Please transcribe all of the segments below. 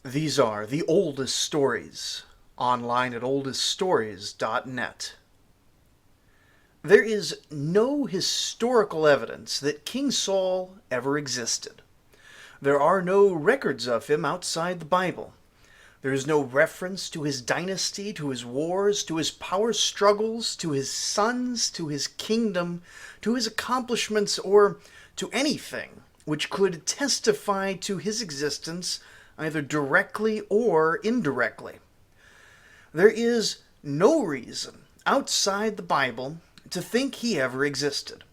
These are the oldest stories, online at oldeststories.net. There is no historical evidence that King Saul ever existed. There are no records of him outside the Bible. There is no reference to his dynasty, to his wars, to his power struggles, to his sons, to his kingdom, to his accomplishments, or to anything which could testify to his existence either directly or indirectly. There is no reason outside the Bible to think he ever existed.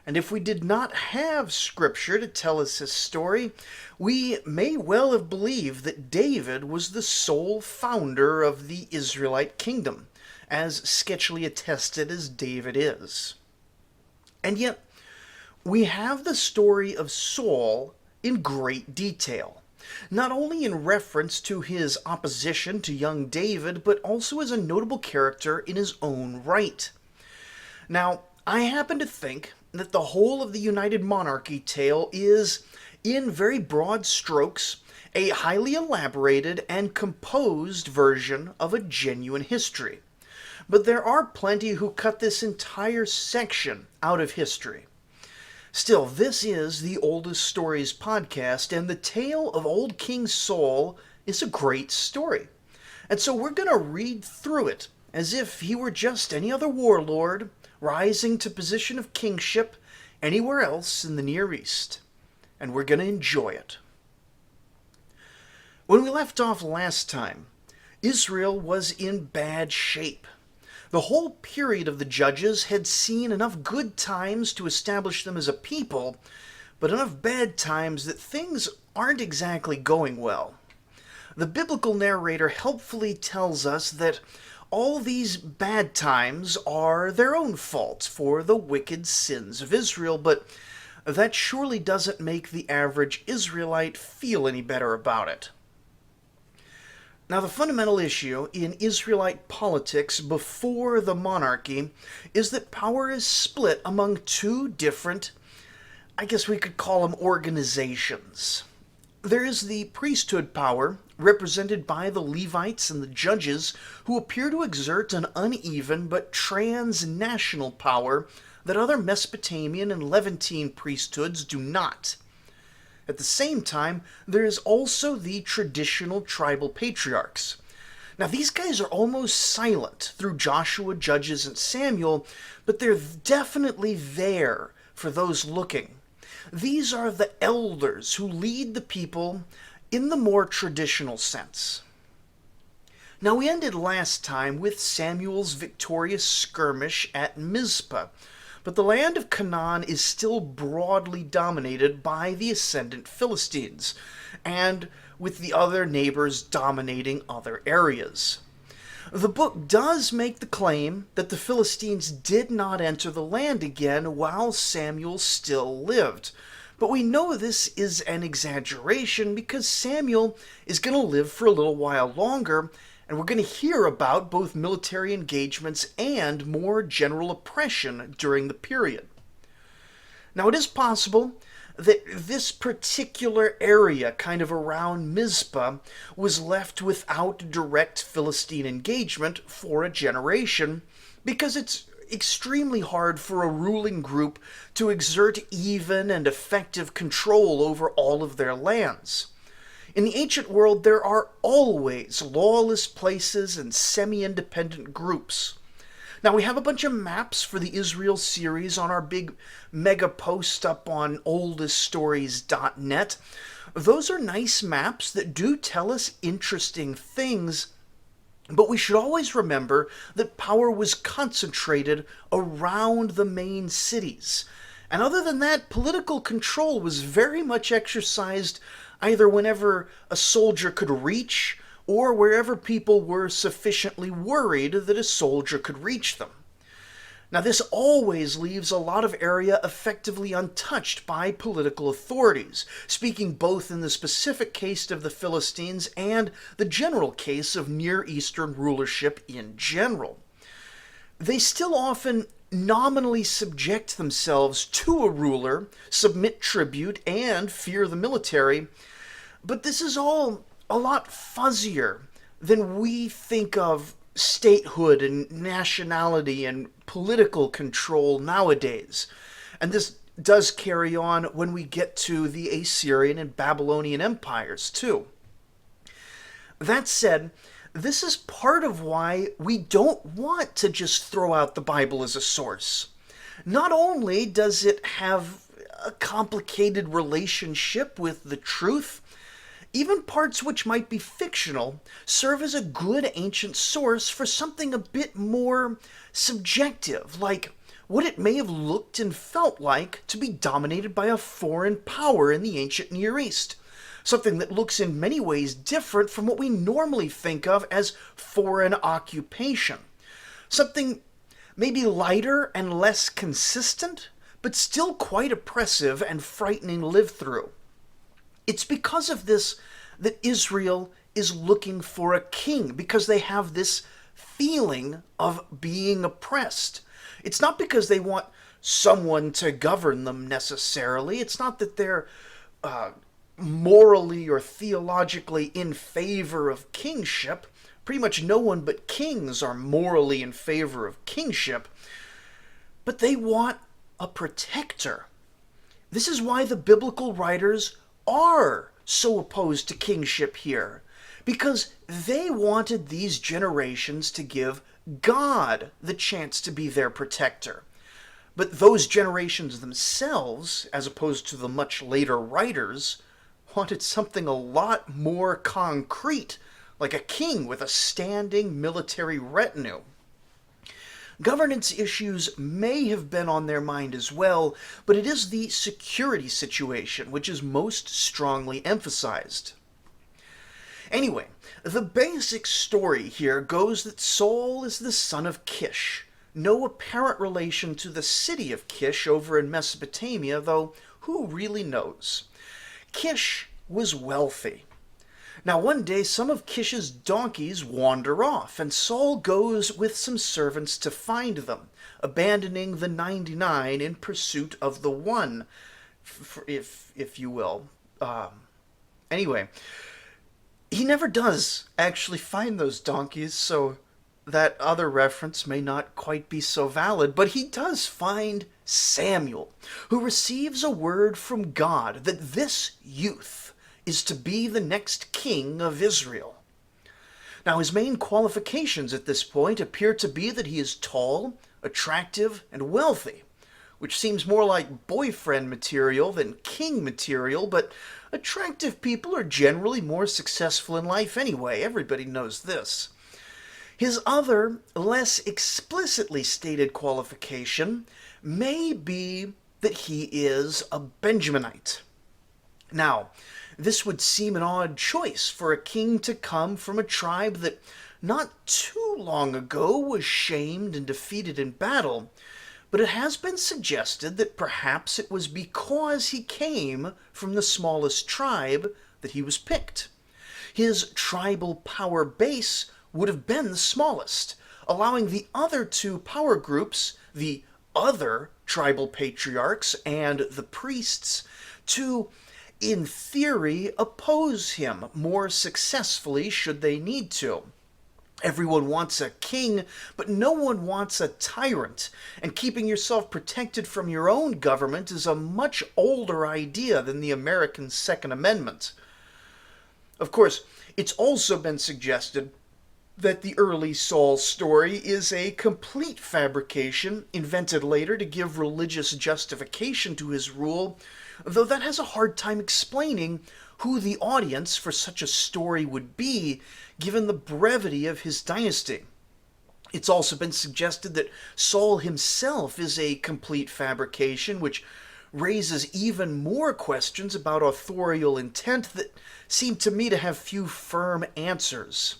And if we did not have scripture to tell us his story, we may well have believed that David was the sole founder of the Israelite kingdom, as sketchily attested as David is. And yet, we have the story of Saul in great detail, not only in reference to his opposition to young David, but also as a notable character in his own right. Now, I happen to think that the whole of the United Monarchy tale is, in very broad strokes, a highly elaborated and composed version of a genuine history. But there are plenty who cut this entire section out of history. Still, this is the Oldest Stories podcast, and the tale of old King Saul is a great story. And so we're going to read through it as if he were just any other warlord rising to position of kingship anywhere else in the Near East. And we're going to enjoy it. When we left off last time, Israel was in bad shape. The whole period of the Judges had seen enough good times to establish them as a people, but enough bad times that things aren't exactly going well. The biblical narrator helpfully tells us that all these bad times are their own fault for the wicked sins of Israel, but that surely doesn't make the average Israelite feel any better about it. Now, the fundamental issue in Israelite politics before the monarchy is that power is split among two different, I guess we could call them organizations. There is the priesthood power, represented by the Levites and the judges, who appear to exert an uneven but transnational power that other Mesopotamian and Levantine priesthoods do not. At the same time, there is also the traditional tribal patriarchs. Now, these guys are almost silent through Joshua, Judges, and Samuel, but they're definitely there for those looking. These are the elders who lead the people in the more traditional sense. Now, we ended last time with Samuel's victorious skirmish at Mizpah, but the land of Canaan is still broadly dominated by the ascendant Philistines, and with the other neighbors dominating other areas. The book does make the claim that the Philistines did not enter the land again while Samuel still lived. But we know this is an exaggeration because Samuel is going to live for a little while longer, and we're going to hear about both military engagements and more general oppression during the period. Now, it is possible that this particular area, kind of around Mizpah, was left without direct Philistine engagement for a generation, because it's extremely hard for a ruling group to exert even and effective control over all of their lands. In the ancient world, there are always lawless places and semi-independent groups. Now, we have a bunch of maps for the Israel series on our big mega post up on oldeststories.net. Those are nice maps that do tell us interesting things, but we should always remember that power was concentrated around the main cities. And other than that, political control was very much exercised either whenever a soldier could reach or wherever people were sufficiently worried that a soldier could reach them. Now, this always leaves a lot of area effectively untouched by political authorities, speaking both in the specific case of the Philistines and the general case of Near Eastern rulership in general. They still often nominally subject themselves to a ruler, submit tribute, and fear the military, but this is all a lot fuzzier than we think of statehood and nationality and political control nowadays. And this does carry on when we get to the Assyrian and Babylonian empires, too. That said, this is part of why we don't want to just throw out the Bible as a source. Not only does it have a complicated relationship with the truth, even parts which might be fictional serve as a good ancient source for something a bit more subjective, like what it may have looked and felt like to be dominated by a foreign power in the ancient Near East. Something that looks in many ways different from what we normally think of as foreign occupation. Something maybe lighter and less consistent, but still quite oppressive and frightening to live through. It's because of this that Israel is looking for a king, because they have this feeling of being oppressed. It's not because they want someone to govern them necessarily. It's not that they're morally or theologically in favor of kingship. Pretty much no one but kings are morally in favor of kingship. But they want a protector. This is why the biblical writers are so opposed to kingship here, because they wanted these generations to give God the chance to be their protector. But those generations themselves, as opposed to the much later writers, wanted something a lot more concrete, like a king with a standing military retinue. Governance issues may have been on their mind as well, but it is the security situation which is most strongly emphasized. Anyway, the basic story here goes that Saul is the son of Kish, no apparent relation to the city of Kish over in Mesopotamia, though who really knows? Kish was wealthy. Now one day some of Kish's donkeys wander off, and Saul goes with some servants to find them, abandoning the 99 in pursuit of the one, if you will. Anyway, he never does actually find those donkeys, so that other reference may not quite be so valid, but he does find Samuel, who receives a word from God that this youth is to be the next king of Israel. Now, his main qualifications at this point appear to be that he is tall, attractive, and wealthy, which seems more like boyfriend material than king material, but attractive people are generally more successful in life anyway. Everybody knows this. His other, less explicitly stated qualification may be that he is a Benjaminite. Now, this would seem an odd choice for a king to come from a tribe that not too long ago was shamed and defeated in battle, but it has been suggested that perhaps it was because he came from the smallest tribe that he was picked. His tribal power base would have been the smallest, allowing the other two power groups, the other tribal patriarchs and the priests, to, in theory, oppose him more successfully should they need to. Everyone wants a king, but no one wants a tyrant, and keeping yourself protected from your own government is a much older idea than the American Second Amendment. Of course, it's also been suggested that the early Saul story is a complete fabrication invented later to give religious justification to his rule, though that has a hard time explaining who the audience for such a story would be, given the brevity of his dynasty. It's also been suggested that Saul himself is a complete fabrication, which raises even more questions about authorial intent that seem to me to have few firm answers.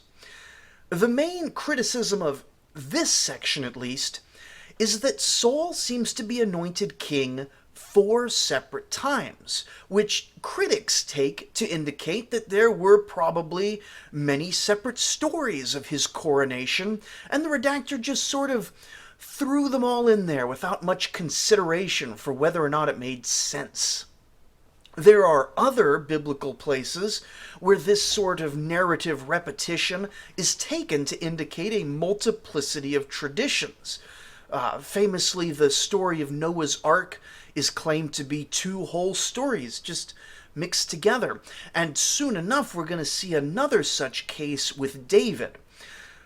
The main criticism of this section, at least, is that Saul seems to be anointed king 4 separate times, which critics take to indicate that there were probably many separate stories of his coronation, and the redactor just sort of threw them all in there without much consideration for whether or not it made sense. There are other biblical places where this sort of narrative repetition is taken to indicate a multiplicity of traditions. Famously, the story of Noah's Ark is claimed to be two whole stories, just mixed together. And soon enough, we're going to see another such case with David.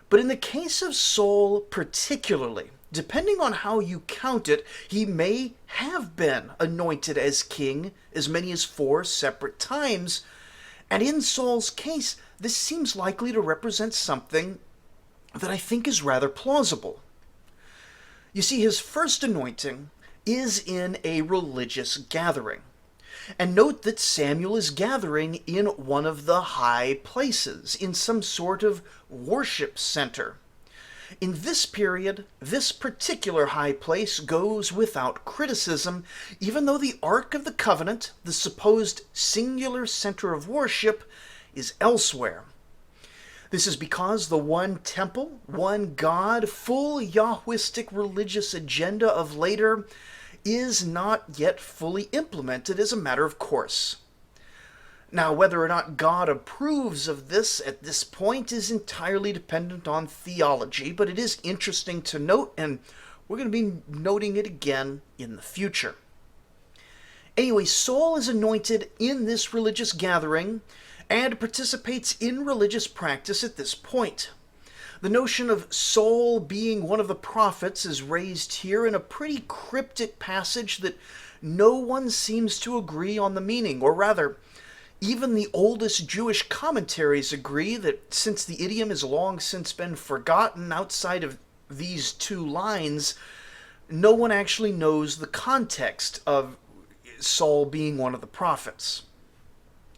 But in the case of Saul particularly, depending on how you count it, he may have been anointed as king as many as 4 separate times. And in Saul's case, this seems likely to represent something that I think is rather plausible. You see, his first anointing is in a religious gathering. And note that Samuel is gathering in one of the high places, in some sort of worship center. In this period, this particular high place goes without criticism, even though the Ark of the Covenant, the supposed singular center of worship, is elsewhere. This is because the one temple, one God, full Yahwistic religious agenda of later is not yet fully implemented as a matter of course. Now, whether or not God approves of this at this point is entirely dependent on theology, but it is interesting to note, and we're going to be noting it again in the future. Anyway, Saul is anointed in this religious gathering and participates in religious practice at this point. The notion of Saul being one of the prophets is raised here in a pretty cryptic passage that no one seems to agree on the meaning, or rather, even the oldest Jewish commentaries agree that since the idiom has long since been forgotten outside of these 2 lines, no one actually knows the context of Saul being one of the prophets.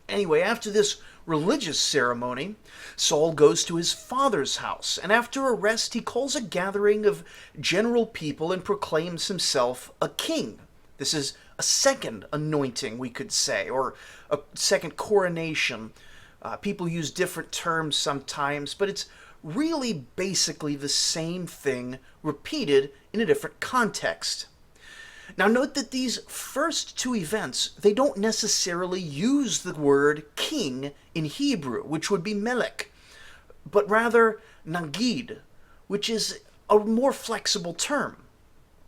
Anyway, after this religious ceremony, Saul goes to his father's house, and after a rest he calls a gathering of general people and proclaims himself a king. This is a second anointing, we could say, or a second coronation. People use different terms sometimes, but it's really basically the same thing repeated in a different context. Now note that these first 2 events, they don't necessarily use the word king in Hebrew, which would be melech, but rather nagid, which is a more flexible term.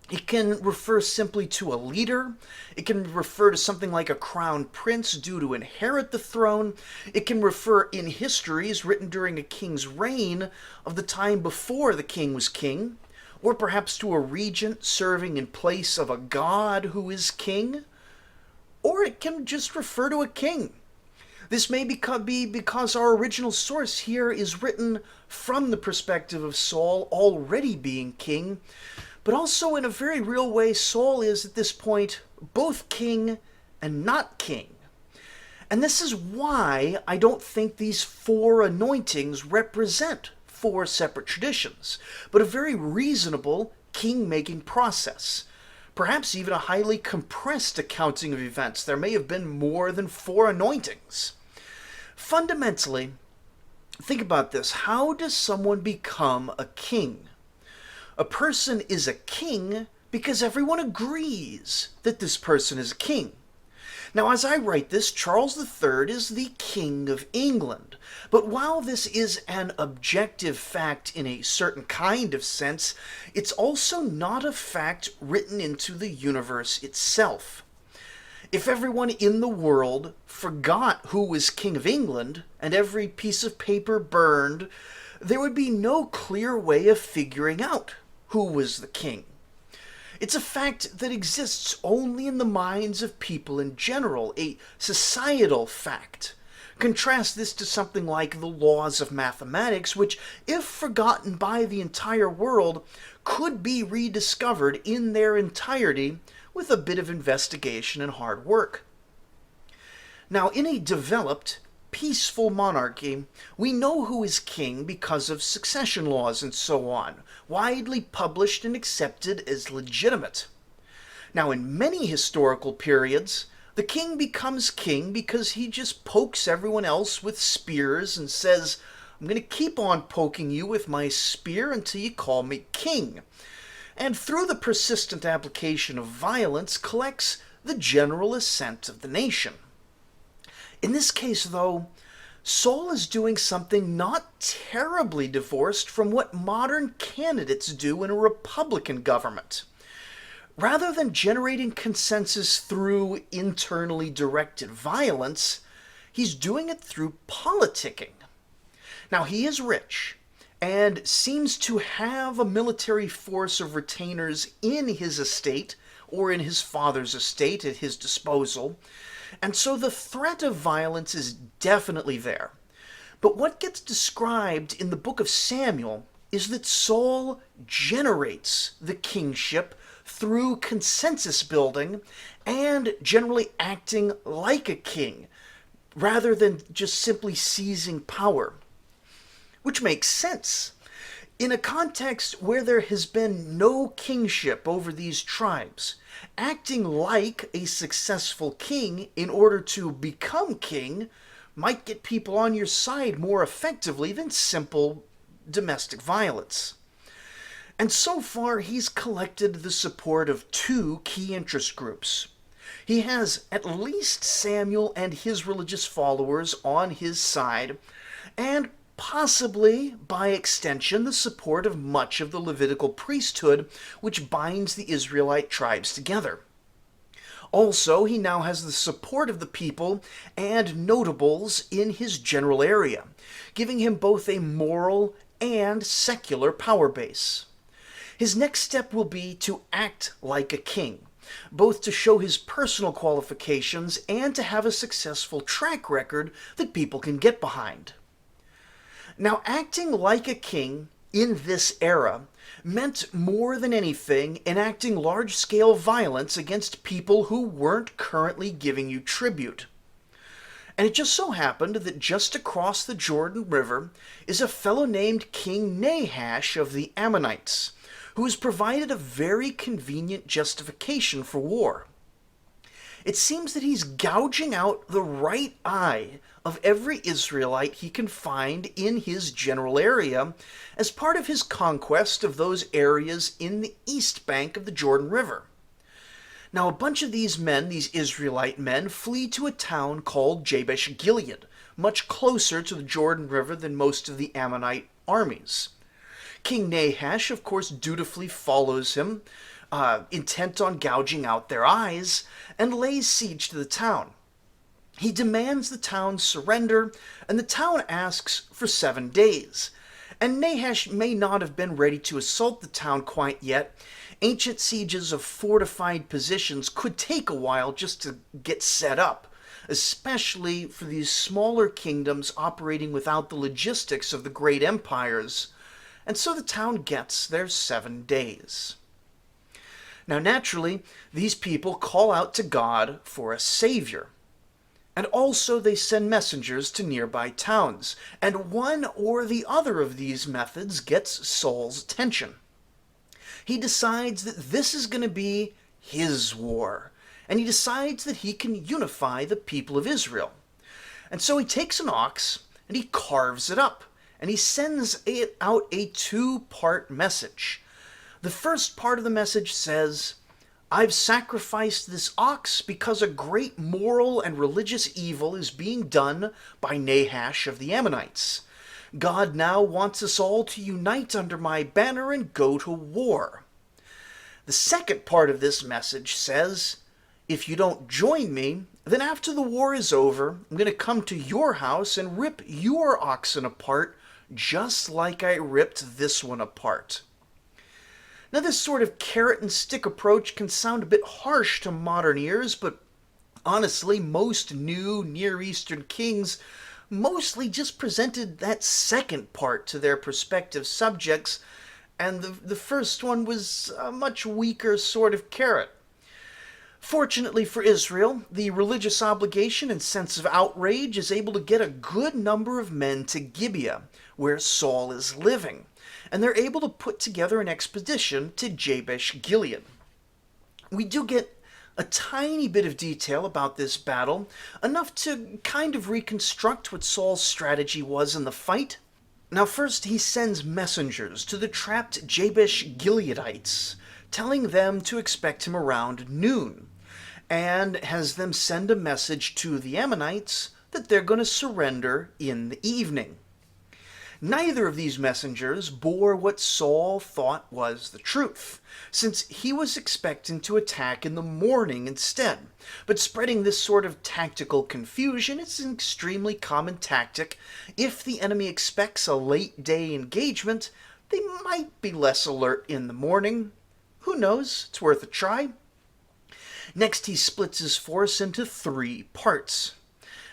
It can refer simply to a leader. It can refer to something like a crown prince due to inherit the throne. It can refer in histories written during a king's reign of the time before the king was king, or perhaps to a regent serving in place of a god who is king, or it can just refer to a king. This may be because our original source here is written from the perspective of Saul already being king, but also in a very real way, Saul is at this point both king and not king. And this is why I don't think these 4 anointings represent 4 separate traditions, but a very reasonable king-making process. Perhaps even a highly compressed accounting of events. There may have been more than 4 anointings. Fundamentally, think about this. How does someone become a king? A person is a king because everyone agrees that this person is a king. Now, as I write this, Charles III is the King of England. But while this is an objective fact in a certain kind of sense, it's also not a fact written into the universe itself. If everyone in the world forgot who was King of England and every piece of paper burned, there would be no clear way of figuring out who was the king. It's a fact that exists only in the minds of people in general, a societal fact. Contrast this to something like the laws of mathematics, which, if forgotten by the entire world, could be rediscovered in their entirety with a bit of investigation and hard work. Now, in a developed, peaceful monarchy, we know who is king because of succession laws and so on, widely published and accepted as legitimate. Now, in many historical periods, the king becomes king because he just pokes everyone else with spears and says, I'm going to keep on poking you with my spear until you call me king. And through the persistent application of violence, collects the general assent of the nation. In this case, though, Saul is doing something not terribly divorced from what modern candidates do in a Republican government. Rather than generating consensus through internally directed violence, he's doing it through politicking. Now, he is rich and seems to have a military force of retainers in his estate or in his father's estate at his disposal, and so the threat of violence is definitely there. But what gets described in the book of Samuel is that Saul generates the kingship through consensus building and generally acting like a king, rather than just simply seizing power. Which makes sense. In a context where there has been no kingship over these tribes, acting like a successful king in order to become king might get people on your side more effectively than simple domestic violence. And so far, he's collected the support of two key interest groups. He has at least Samuel and his religious followers on his side, and possibly, by extension, the support of much of the Levitical priesthood, which binds the Israelite tribes together. Also, he now has the support of the people and notables in his general area, giving him both a moral and secular power base. His next step will be to act like a king, both to show his personal qualifications and to have a successful track record that people can get behind. Now, acting like a king in this era meant more than anything enacting large-scale violence against people who weren't currently giving you tribute. And it just so happened that just across the Jordan River is a fellow named King Nahash of the Ammonites, who has provided a very convenient justification for war. It seems that he's gouging out the right eye of every Israelite he can find in his general area as part of his conquest of those areas in the east bank of the Jordan River. Now, a bunch of these men, these Israelite men, flee to a town called Jabesh-Gilead, much closer to the Jordan River than most of the Ammonite armies. King Nahash, of course, dutifully follows him, intent on gouging out their eyes, and lays siege to the town. He demands the town surrender, and the town asks for 7 days. And Nahash may not have been ready to assault the town quite yet. Ancient sieges of fortified positions could take a while just to get set up, especially for these smaller kingdoms operating without the logistics of the great empires. And so the town gets their 7 days. Now, naturally, these people call out to God for a savior. And also they send messengers to nearby towns, and one or the other of these methods gets Saul's attention. He decides that this is going to be his war, and he decides that he can unify the people of Israel. And so he takes an ox, and he carves it up, and he sends it out a 2-part message. The first part of the message says, "I've sacrificed this ox because a great moral and religious evil is being done by Nahash of the Ammonites. God now wants us all to unite under my banner and go to war." The second part of this message says, "If you don't join me, then after the war is over, I'm going to come to your house and rip your oxen apart just like I ripped this one apart." Now, this sort of carrot and stick approach can sound a bit harsh to modern ears, but honestly, most new Near Eastern kings mostly just presented that second part to their prospective subjects, and the first one was a much weaker sort of carrot. Fortunately for Israel, the religious obligation and sense of outrage is able to get a good number of men to Gibeah, where Saul is living, and they're able to put together an expedition to Jabesh-Gilead. We do get a tiny bit of detail about this battle, enough to kind of reconstruct what Saul's strategy was in the fight. Now, first he sends messengers to the trapped Jabesh-Gileadites, telling them to expect him around noon, and has them send a message to the Ammonites that that they're going to surrender in the evening. Neither of these messengers bore what Saul thought was the truth, since he was expecting to attack in the morning instead. But spreading this sort of tactical confusion is an extremely common tactic. If the enemy expects a late day engagement, they might be less alert in the morning. Who knows? It's worth a try. Next, he splits his force into 3 parts.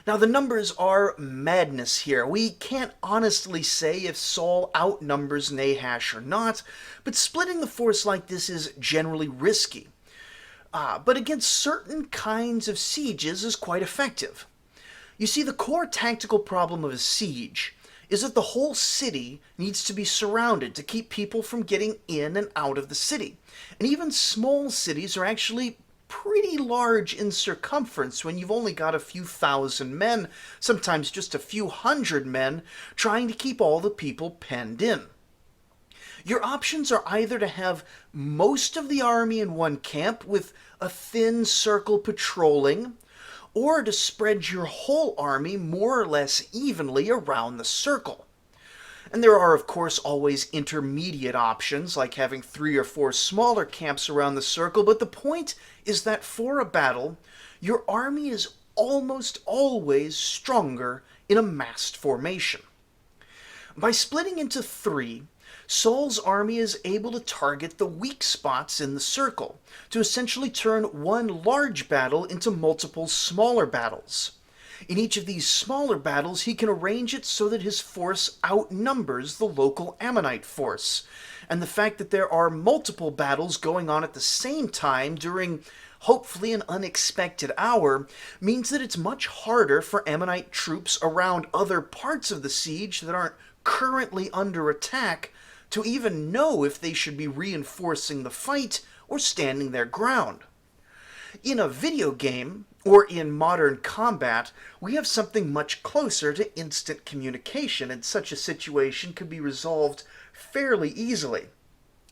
Now, the numbers are madness here. We can't honestly say if Saul outnumbers Nahash or not, but splitting the force like this is generally risky. But against certain kinds of sieges is quite effective. You see, the core tactical problem of a siege is that the whole city needs to be surrounded to keep people from getting in and out of the city. And even small cities are actually pretty large in circumference when you've only got a few thousand men, sometimes just a few hundred men, trying to keep all the people penned in. Your options are either to have most of the army in one camp with a thin circle patrolling, or to spread your whole army more or less evenly around the circle. And there are, of course, always intermediate options, like having 3 or 4 smaller camps around the circle, but the point is that for a battle, your army is almost always stronger in a massed formation. By splitting into 3, Saul's army is able to target the weak spots in the circle, to essentially turn one large battle into multiple smaller battles. In each of these smaller battles, he can arrange it so that his force outnumbers the local Ammonite force. And the fact that there are multiple battles going on at the same time during hopefully an unexpected hour means that it's much harder for Ammonite troops around other parts of the siege that aren't currently under attack to even know if they should be reinforcing the fight or standing their ground. In a video game, or in modern combat, we have something much closer to instant communication, and such a situation could be resolved fairly easily.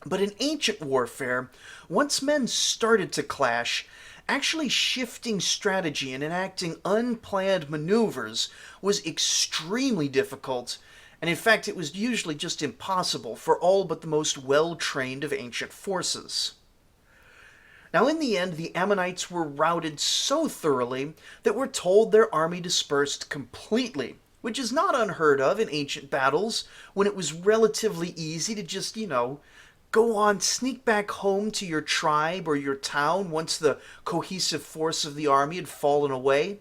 But in ancient warfare, once men started to clash, actually shifting strategy and enacting unplanned maneuvers was extremely difficult, and in fact it was usually just impossible for all but the most well-trained of ancient forces. Now, in the end, the Ammonites were routed so thoroughly that we're told their army dispersed completely, which is not unheard of in ancient battles when it was relatively easy to just, go on, sneak back home to your tribe or your town once the cohesive force of the army had fallen away.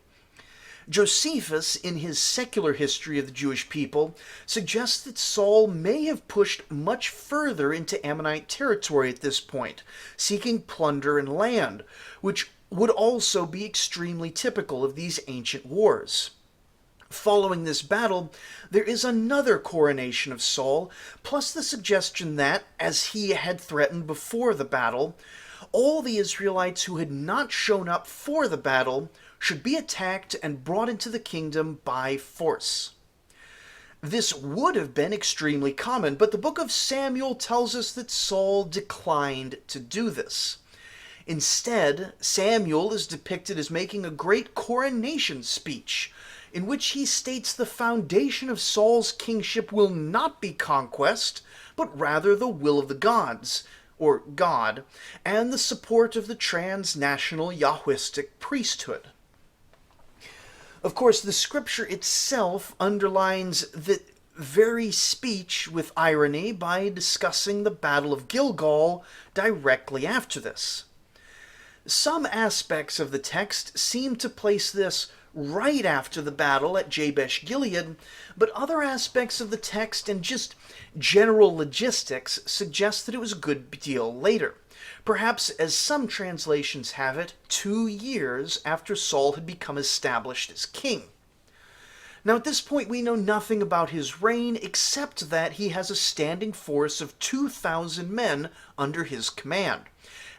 Josephus, in his secular history of the Jewish people, suggests that Saul may have pushed much further into Ammonite territory at this point, seeking plunder and land, which would also be extremely typical of these ancient wars. Following this battle, there is another coronation of Saul, plus the suggestion that, as he had threatened before the battle, all the Israelites who had not shown up for the battle should be attacked and brought into the kingdom by force. This would have been extremely common, but the book of Samuel tells us that Saul declined to do this. Instead, Samuel is depicted as making a great coronation speech, in which he states the foundation of Saul's kingship will not be conquest, but rather the will of the gods, or God, and the support of the transnational Yahwistic priesthood. Of course, the scripture itself underlines the very speech with irony by discussing the Battle of Gilgal directly after this. Some aspects of the text seem to place this right after the battle at Jabesh-Gilead, but other aspects of the text and just general logistics suggest that it was a good deal later. Perhaps, as some translations have it, 2 years after Saul had become established as king. Now at this point we know nothing about his reign except that he has a standing force of 2,000 men under his command,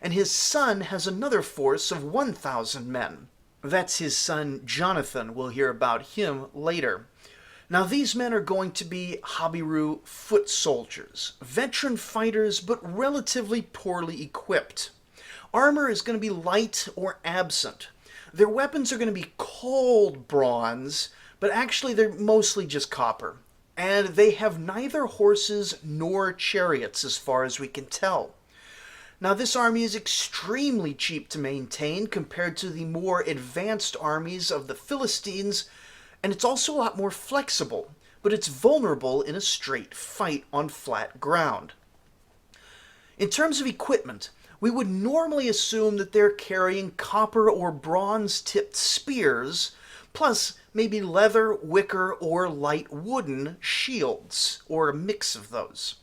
and his son has another force of 1,000 men. That's his son Jonathan. We'll hear about him later. Now these men are going to be Habiru foot soldiers, veteran fighters but relatively poorly equipped. Armor is going to be light or absent. Their weapons are going to be cold bronze, but actually they're mostly just copper. And they have neither horses nor chariots as far as we can tell. Now, this army is extremely cheap to maintain compared to the more advanced armies of the Philistines, and it's also a lot more flexible, but it's vulnerable in a straight fight on flat ground. In terms of equipment, we would normally assume that they're carrying copper or bronze-tipped spears, plus maybe leather, wicker, or light wooden shields, or a mix of those.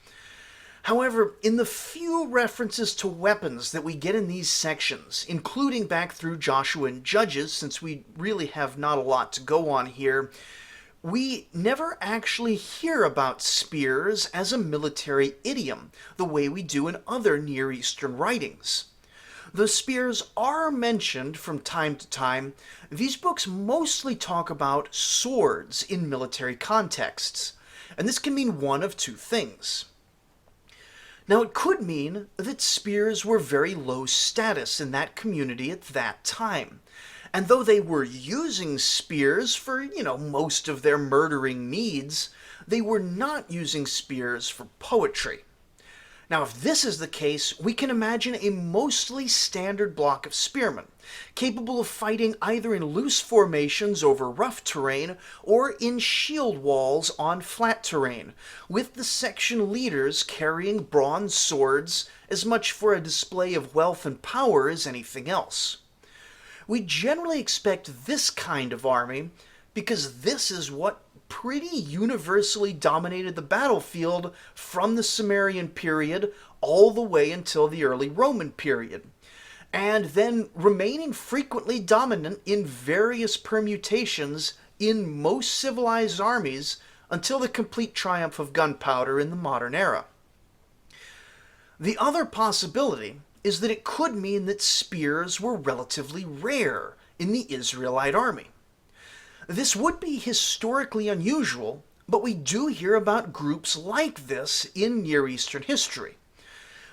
However, in the few references to weapons that we get in these sections, including back through Joshua and Judges, since we really have not a lot to go on here, we never actually hear about spears as a military idiom, the way we do in other Near Eastern writings. Though spears are mentioned from time to time, these books mostly talk about swords in military contexts, and this can mean one of two things. Now, it could mean that spears were very low status in that community at that time. And though they were using spears for, most of their murdering needs, they were not using spears for poetry. Now, if this is the case, we can imagine a mostly standard block of spearmen, capable of fighting either in loose formations over rough terrain or in shield walls on flat terrain, with the section leaders carrying bronze swords as much for a display of wealth and power as anything else. We generally expect this kind of army because this is what pretty universally dominated the battlefield from the Sumerian period all the way until the early Roman period, and then remaining frequently dominant in various permutations in most civilized armies until the complete triumph of gunpowder in the modern era. The other possibility is that it could mean that spears were relatively rare in the Israelite army. This would be historically unusual, but we do hear about groups like this in Near Eastern history.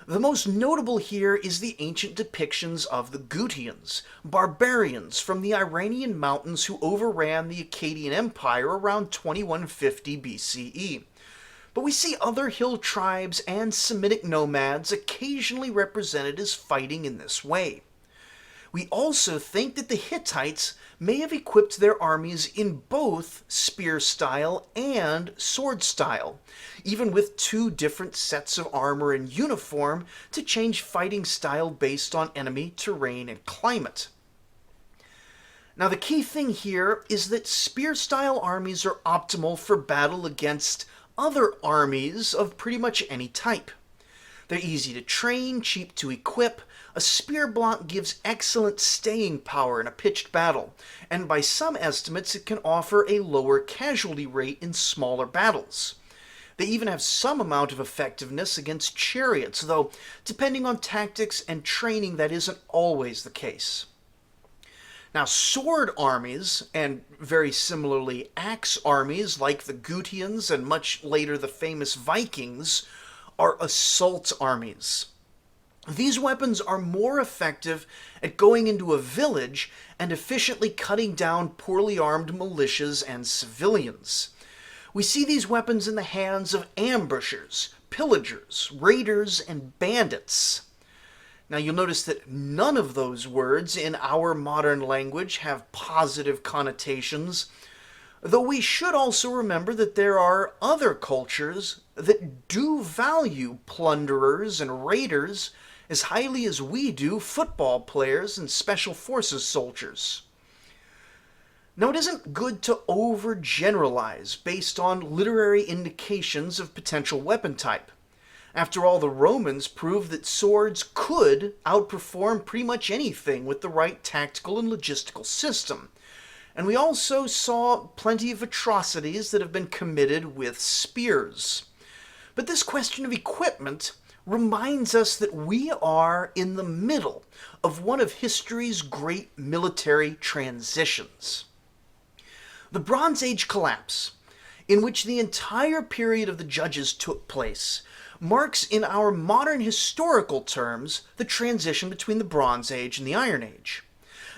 The most notable here is the ancient depictions of the Gutians, barbarians from the Iranian mountains who overran the Akkadian Empire around 2150 BCE. But we see other hill tribes and Semitic nomads occasionally represented as fighting in this way. We also think that the Hittites may have equipped their armies in both spear style and sword style, even with two different sets of armor and uniform to change fighting style based on enemy, terrain, and climate. Now, the key thing here is that spear style armies are optimal for battle against other armies of pretty much any type. They're easy to train, cheap to equip. A spear block gives excellent staying power in a pitched battle, and by some estimates it can offer a lower casualty rate in smaller battles. They even have some amount of effectiveness against chariots, though depending on tactics and training that isn't always the case. Now, sword armies, and very similarly axe armies like the Gutians and much later the famous Vikings, are assault armies. These weapons are more effective at going into a village and efficiently cutting down poorly armed militias and civilians. We see these weapons in the hands of ambushers, pillagers, raiders, and bandits. Now, you'll notice that none of those words in our modern language have positive connotations, though we should also remember that there are other cultures that do value plunderers and raiders as highly as we do football players and special forces soldiers. Now, it isn't good to overgeneralize based on literary indications of potential weapon type. After all, the Romans proved that swords could outperform pretty much anything with the right tactical and logistical system. And we also saw plenty of atrocities that have been committed with spears. But this question of equipment reminds us that we are in the middle of one of history's great military transitions. The Bronze Age collapse, in which the entire period of the Judges took place, marks in our modern historical terms the transition between the Bronze Age and the Iron Age.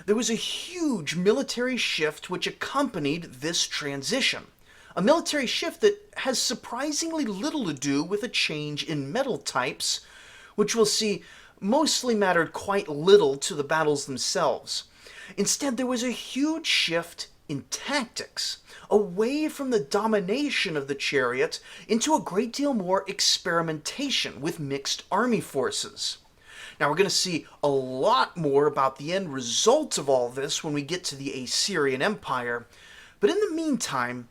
There was a huge military shift which accompanied this transition. A military shift that has surprisingly little to do with a change in metal types, which we'll see mostly mattered quite little to the battles themselves. Instead, there was a huge shift in tactics, away from the domination of the chariot into a great deal more experimentation with mixed army forces. Now, we're going to see a lot more about the end result of all this when we get to the Assyrian Empire, but in the meantime,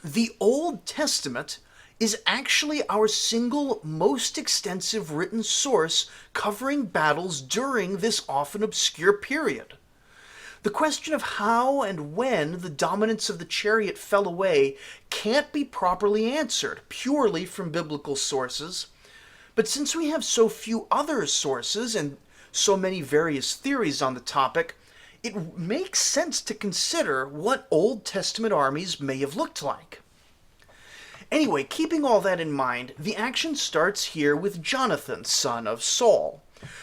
the Old Testament is actually our single most extensive written source covering battles during this often obscure period. The question of how and when the dominance of the chariot fell away can't be properly answered purely from biblical sources, but since we have so few other sources and so many various theories on the topic, it makes sense to consider what Old Testament armies may have looked like. Anyway, keeping all that in mind, the action starts here with Jonathan, son of Saul.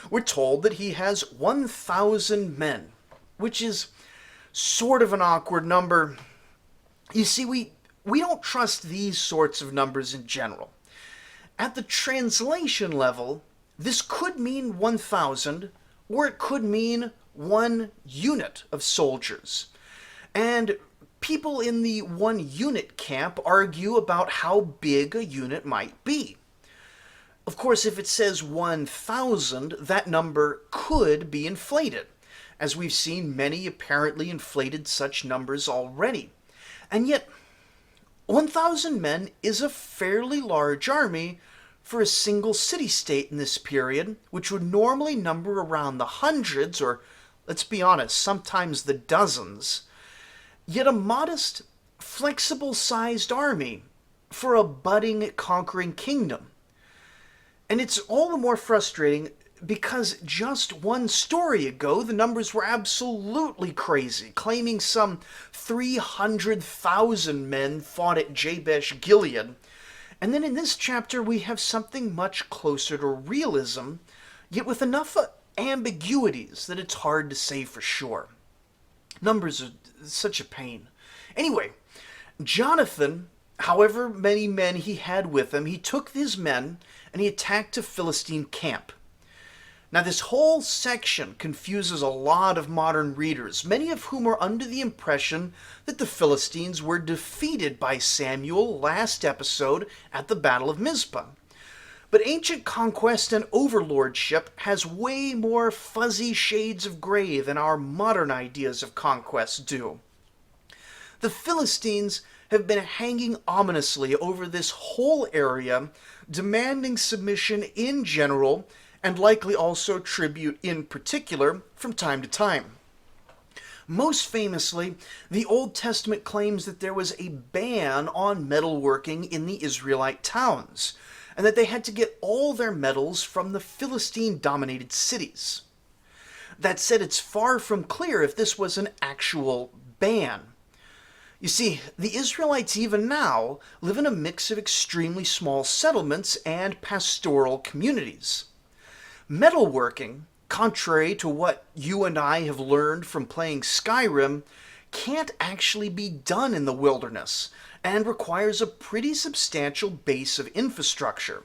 We're told that he has 1,000 men, which is sort of an awkward number. You see, we don't trust these sorts of numbers in general. At the translation level, this could mean 1,000, or it could mean one unit of soldiers. And people in the one unit camp argue about how big a unit might be. Of course, if it says 1,000, that number could be inflated, as we've seen many apparently inflated such numbers already. And yet, 1,000 men is a fairly large army for a single city-state in this period, which would normally number around the hundreds, or let's be honest, sometimes the dozens. Yet a modest, flexible-sized army for a budding, conquering kingdom. And it's all the more frustrating because just one story ago, the numbers were absolutely crazy, claiming some 300,000 men fought at Jabesh-Gilead. And then in this chapter, we have something much closer to realism, yet with enough ambiguities that it's hard to say for sure. Numbers are such a pain. Anyway, Jonathan, however many men he had with him, he took his men and he attacked a Philistine camp. Now, this whole section confuses a lot of modern readers, many of whom are under the impression that the Philistines were defeated by Samuel last episode at the Battle of Mizpah. But ancient conquest and overlordship has way more fuzzy shades of gray than our modern ideas of conquest do. The Philistines have been hanging ominously over this whole area, demanding submission in general, and likely also tribute in particular from time to time. Most famously, the Old Testament claims that there was a ban on metalworking in the Israelite towns, and that they had to get all their metals from the Philistine-dominated cities. That said, it's far from clear if this was an actual ban. You see, the Israelites even now live in a mix of extremely small settlements and pastoral communities. Metalworking, contrary to what you and I have learned from playing Skyrim, can't actually be done in the wilderness and requires a pretty substantial base of infrastructure.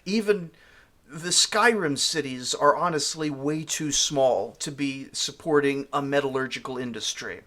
Even the Skyrim cities are honestly way too small to be supporting a metallurgical industry.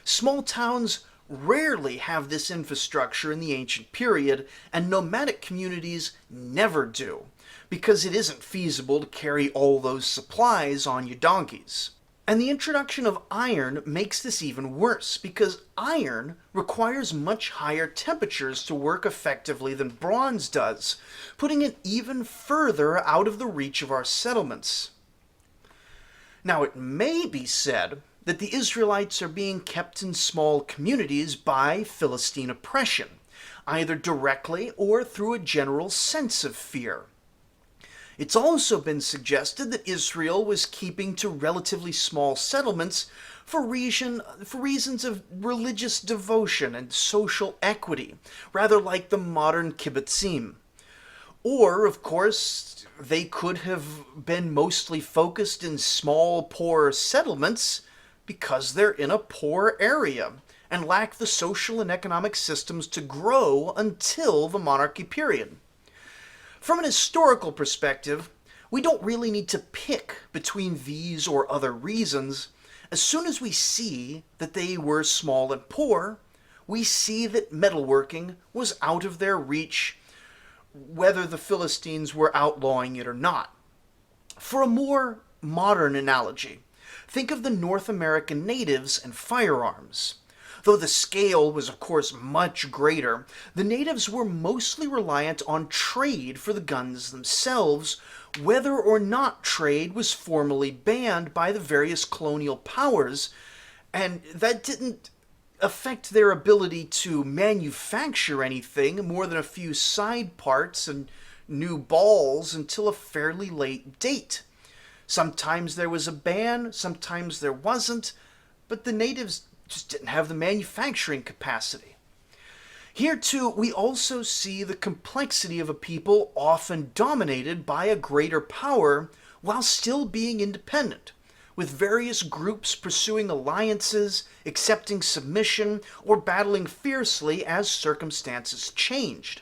Small towns rarely have this infrastructure in the ancient period, and nomadic communities never do, because it isn't feasible to carry all those supplies on your donkeys. And the introduction of iron makes this even worse, because iron requires much higher temperatures to work effectively than bronze does, putting it even further out of the reach of our settlements. Now, it may be said that the Israelites are being kept in small communities by Philistine oppression, either directly or through a general sense of fear. It's also been suggested that Israel was keeping to relatively small settlements for reasons of religious devotion and social equity, rather like the modern kibbutzim. Or, of course, they could have been mostly focused in small, poor settlements because they're in a poor area and lack the social and economic systems to grow until the monarchy period. From an historical perspective, we don't really need to pick between these or other reasons. As soon as we see that they were small and poor, we see that metalworking was out of their reach, whether the Philistines were outlawing it or not. For a more modern analogy, think of the North American natives and firearms. Though the scale was of course much greater, the natives were mostly reliant on trade for the guns themselves, whether or not trade was formally banned by the various colonial powers, and that didn't affect their ability to manufacture anything more than a few side parts and new balls until a fairly late date. Sometimes there was a ban, sometimes there wasn't, but the natives just didn't have the manufacturing capacity. Here too, we also see the complexity of a people often dominated by a greater power while still being independent, with various groups pursuing alliances, accepting submission, or battling fiercely as circumstances changed.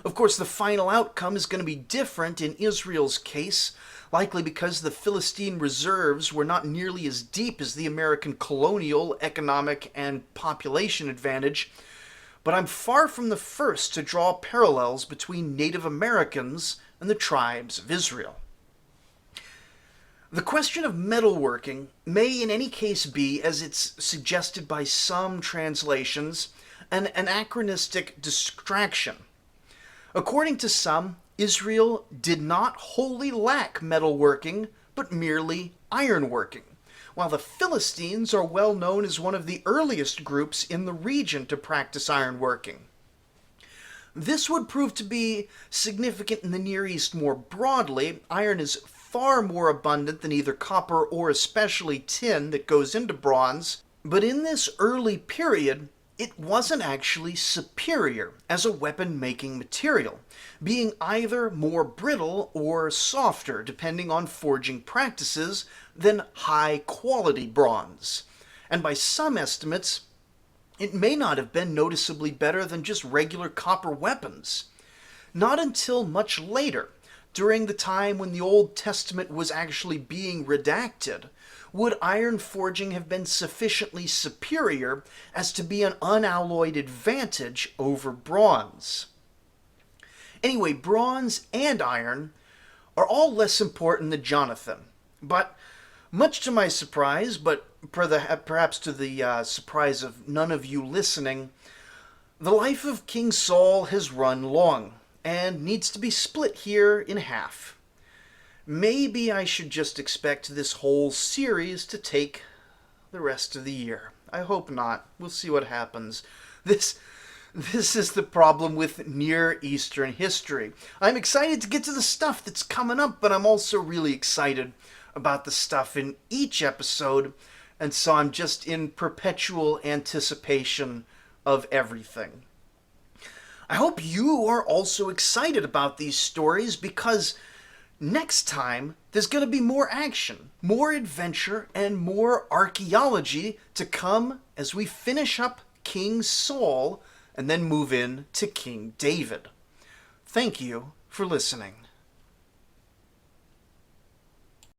Of course, the final outcome is going to be different in Israel's case, likely because the Philistine reserves were not nearly as deep as the American colonial, economic, and population advantage, but I'm far from the first to draw parallels between Native Americans and the tribes of Israel. The question of metalworking may in any case be, as it's suggested by some translations, an anachronistic distraction. According to some, Israel did not wholly lack metalworking, but merely ironworking, while the Philistines are well known as one of the earliest groups in the region to practice ironworking. This would prove to be significant in the Near East more broadly. Iron is far more abundant than either copper or especially tin that goes into bronze, but in this early period, it wasn't actually superior as a weapon-making material, being either more brittle or softer, depending on forging practices, than high-quality bronze. And by some estimates, it may not have been noticeably better than just regular copper weapons. Not until much later, during the time when the Old Testament was actually being redacted, would iron forging have been sufficiently superior as to be an unalloyed advantage over bronze. Anyway, bronze and iron are all less important than Jonathan, but much to my surprise, but perhaps to the surprise of none of you listening, the life of King Saul has run long and needs to be split here in half. Maybe I should just expect this whole series to take the rest of the year. I hope not. We'll see what happens. This is the problem with Near Eastern history. I'm excited to get to the stuff that's coming up, but I'm also really excited about the stuff in each episode, and so I'm just in perpetual anticipation of everything. I hope you are also excited about these stories because next time, there's going to be more action, more adventure, and more archaeology to come as we finish up King Saul and then move in to King David. Thank you for listening.